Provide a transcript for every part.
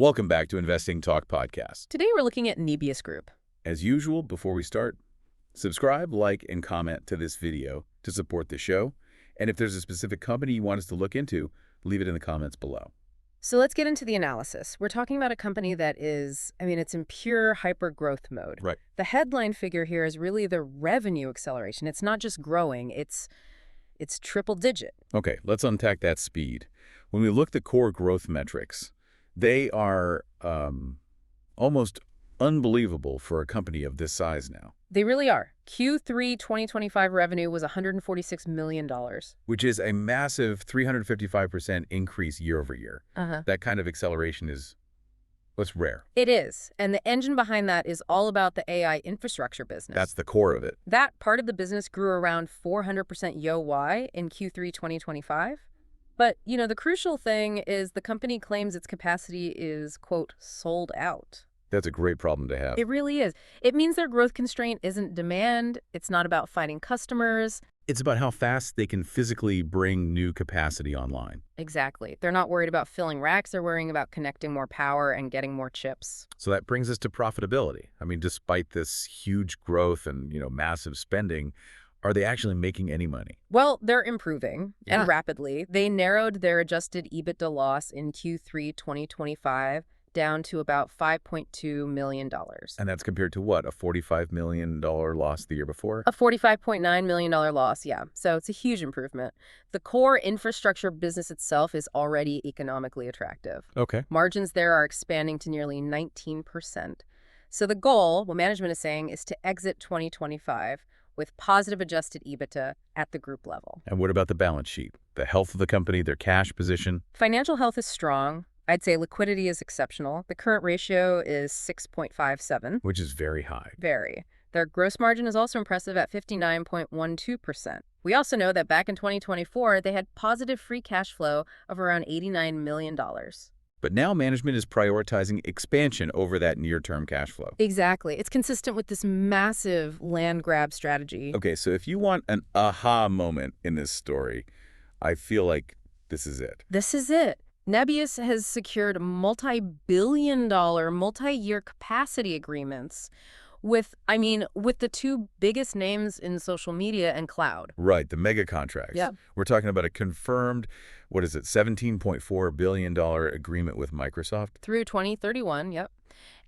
Welcome back to Investing Talk Podcast. Today we're looking at Nebius Group. As usual, before we start, subscribe, like, and comment to this video to support the show. And if there's a specific company you want us to look into, leave it in the comments below. So let's get into the analysis. We're talking about a company that is, it's in pure hyper-growth mode. Right. The headline figure here is really the revenue acceleration. It's not just growing, it's triple-digit. Okay, let's unpack that speed. When we look at the core growth metrics, they are almost unbelievable for a company of this size now. They really are. Q3 2025 revenue was $146 million. Which is a massive 355% increase year over year. That kind of acceleration is what's rare. It is. And the engine behind that is all about the AI infrastructure business. That's the core of it. That part of the business grew around 400% YoY in Q3 2025. But, the crucial thing is the company claims its capacity is, quote, sold out. That's a great problem to have. It really is. It means their growth constraint isn't demand. It's not about finding customers. It's about how fast they can physically bring new capacity online. Exactly. They're not worried about filling racks. They're worrying about connecting more power and getting more chips. So that brings us to profitability. Despite this huge growth and, massive spending, are they actually making any money? Well, they're improving and rapidly. They narrowed their adjusted EBITDA loss in Q3 2025 down to about $5.2 million. And that's compared to what, a $45 million loss the year before? A $45.9 million loss, yeah. So it's a huge improvement. The core infrastructure business itself is already economically attractive. Okay. Margins there are expanding to nearly 19%. So the goal, what management is saying, is to exit 2025 with positive adjusted EBITDA at the group level. And what about the balance sheet? The health of the company, their cash position? Financial health is strong. I'd say liquidity is exceptional. The current ratio is 6.57. Which is very high. Very. Their gross margin is also impressive at 59.12%. We also know that back in 2024, they had positive free cash flow of around $89 million. But now management is prioritizing expansion over that near-term cash flow. Exactly. It's consistent with this massive land grab strategy. Okay, so if you want an aha moment in this story, I feel like this is it. This is it. Nebius has secured multi-billion-dollar, multi-year capacity agreements with the two biggest names in social media and cloud. Right, the mega contracts. Yeah. We're talking about a confirmed, $17.4 billion agreement with Microsoft? Through 2031, yep.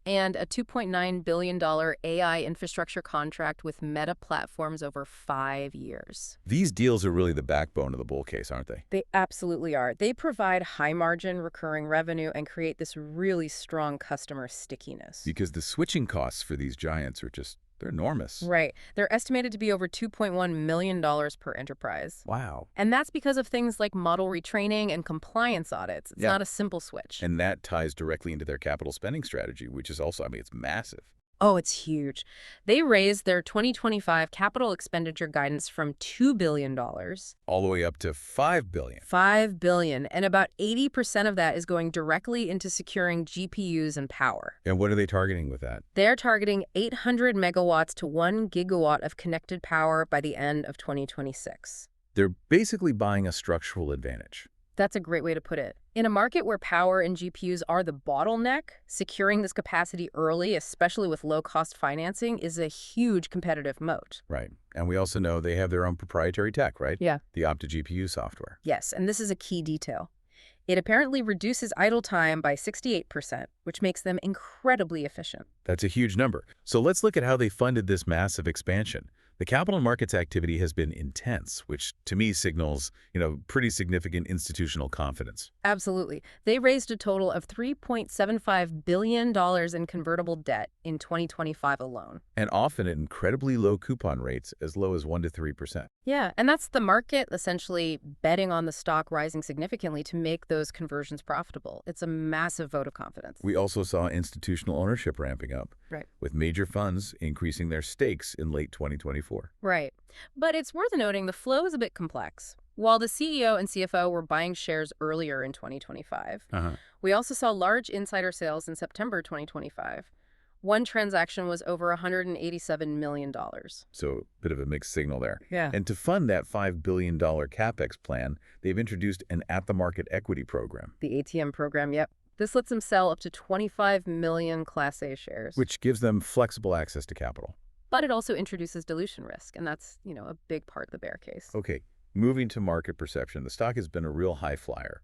And a $2.9 billion AI infrastructure contract with Meta Platforms over 5 years. These deals are really the backbone of the bull case, aren't they? They absolutely are. They provide high-margin recurring revenue and create this really strong customer stickiness. Because the switching costs for these giants are they're enormous. Right. They're estimated to be over $2.1 million per enterprise. Wow. And that's because of things like model retraining and compliance audits. It's not a simple switch. And that ties directly into their capital spending strategy, which is also, it's massive. Oh, it's huge. They raised their 2025 capital expenditure guidance from $2 billion all the way up to $5 billion. $5 billion. And about 80% of that is going directly into securing GPUs and power. And what are they targeting with that? They're targeting 800 megawatts to 1 gigawatt of connected power by the end of 2026. They're basically buying a structural advantage. That's a great way to put it. In a market where power and GPUs are the bottleneck, securing this capacity early, especially with low-cost financing, is a huge competitive moat. Right. And we also know they have their own proprietary tech, right? Yeah. The Opta-GPU software. Yes, and this is a key detail. It apparently reduces idle time by 68%, which makes them incredibly efficient. That's a huge number. So let's look at how they funded this massive expansion. The capital markets activity has been intense, which to me signals, pretty significant institutional confidence. Absolutely. They raised a total of $3.75 billion in convertible debt in 2025 alone. And often at incredibly low coupon rates, as low as 1% to 3%. Yeah, and that's the market essentially betting on the stock rising significantly to make those conversions profitable. It's a massive vote of confidence. We also saw institutional ownership ramping up, right, with major funds increasing their stakes in late 2024. Right. But it's worth noting the flow is a bit complex. While the CEO and CFO were buying shares earlier in 2025, we also saw large insider sales in September 2025. One transaction was over $187 million. So a bit of a mixed signal there. Yeah. And to fund that $5 billion CapEx plan, they've introduced an at-the-market equity program. The ATM program, yep. This lets them sell up to 25 million Class A shares. Which gives them flexible access to capital. But it also introduces dilution risk, and that's, a big part of the bear case. Okay, moving to market perception, the stock has been a real high flyer.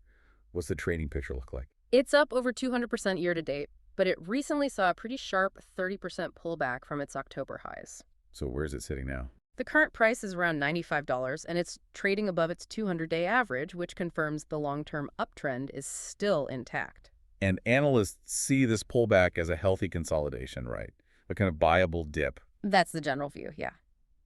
What's the trading picture look like? It's up over 200% year to date, but it recently saw a pretty sharp 30% pullback from its October highs. So where's it sitting now? The current price is around $95, and it's trading above its 200-day average, which confirms the long-term uptrend is still intact. And analysts see this pullback as a healthy consolidation, right? A kind of buyable dip. That's the general view, yeah.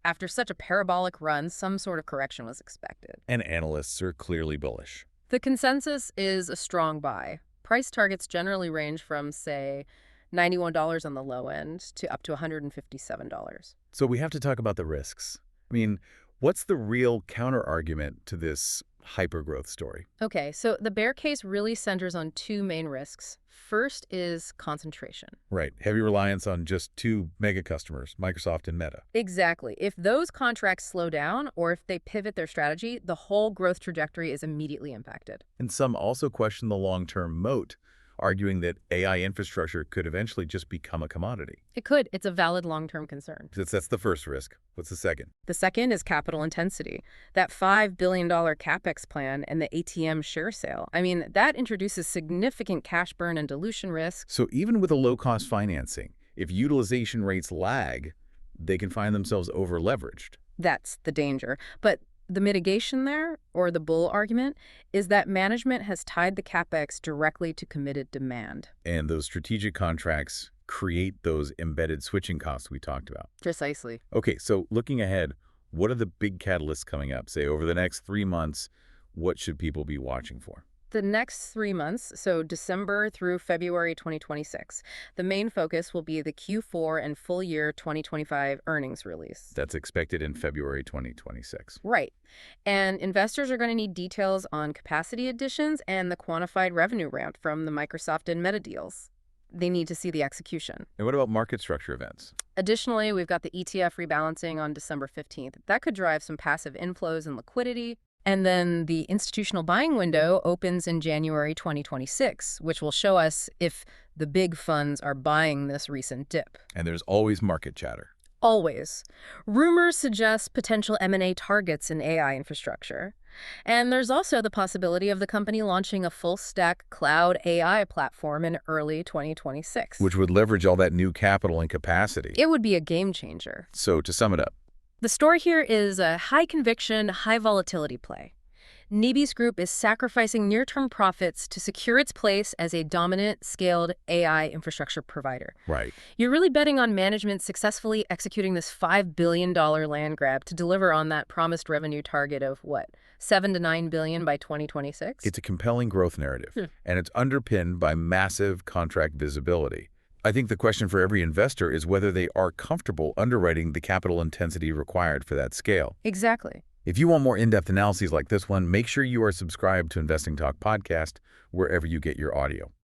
After such a parabolic run, some sort of correction was expected. And analysts are clearly bullish. The consensus is a strong buy. Price targets generally range from, say, $91 on the low end to up to $157. So we have to talk about the risks. I mean, what's the real counter-argument to this hypergrowth story? Okay, so the bear case really centers on two main risks. First is concentration. Right. Heavy reliance on just two mega customers, Microsoft and Meta. Exactly. If those contracts slow down or if they pivot their strategy, the whole growth trajectory is immediately impacted. And some also question the long-term moat, arguing that AI infrastructure could eventually just become a commodity. It could. It's a valid long-term concern. That's the first risk. What's the second? The second is capital intensity. That $5 billion CapEx plan and the ATM share sale. I mean, that introduces significant cash burn and dilution risk. So even with a low-cost financing, if utilization rates lag, they can find themselves over-leveraged. That's the danger. But the mitigation there, or the bull argument, is that management has tied the CapEx directly to committed demand. And those strategic contracts create those embedded switching costs we talked about. Precisely. Okay, so looking ahead, what are the big catalysts coming up? Say, over the next 3 months, what should people be watching for? The next 3 months, so December through February 2026, the main focus will be the Q4 and full year 2025 earnings release. That's expected in February 2026. Right. And investors are going to need details on capacity additions and the quantified revenue ramp from the Microsoft and Meta deals. They need to see the execution. And what about market structure events? Additionally, we've got the ETF rebalancing on December 15th. That could drive some passive inflows and liquidity. And then the institutional buying window opens in January 2026, which will show us if the big funds are buying this recent dip. And there's always market chatter. Always. Rumors suggest potential M&A targets in AI infrastructure. And there's also the possibility of the company launching a full-stack cloud AI platform in early 2026. Which would leverage all that new capital and capacity. It would be a game changer. So to sum it up, the story here is a high-conviction, high-volatility play. Nebius Group is sacrificing near-term profits to secure its place as a dominant, scaled AI infrastructure provider. Right. You're really betting on management successfully executing this $5 billion land grab to deliver on that promised revenue target of, what, $7 to $9 billion by 2026? It's a compelling growth narrative, and it's underpinned by massive contract visibility. I think the question for every investor is whether they are comfortable underwriting the capital intensity required for that scale. Exactly. If you want more in-depth analyses like this one, make sure you are subscribed to Investing Talk podcast wherever you get your audio.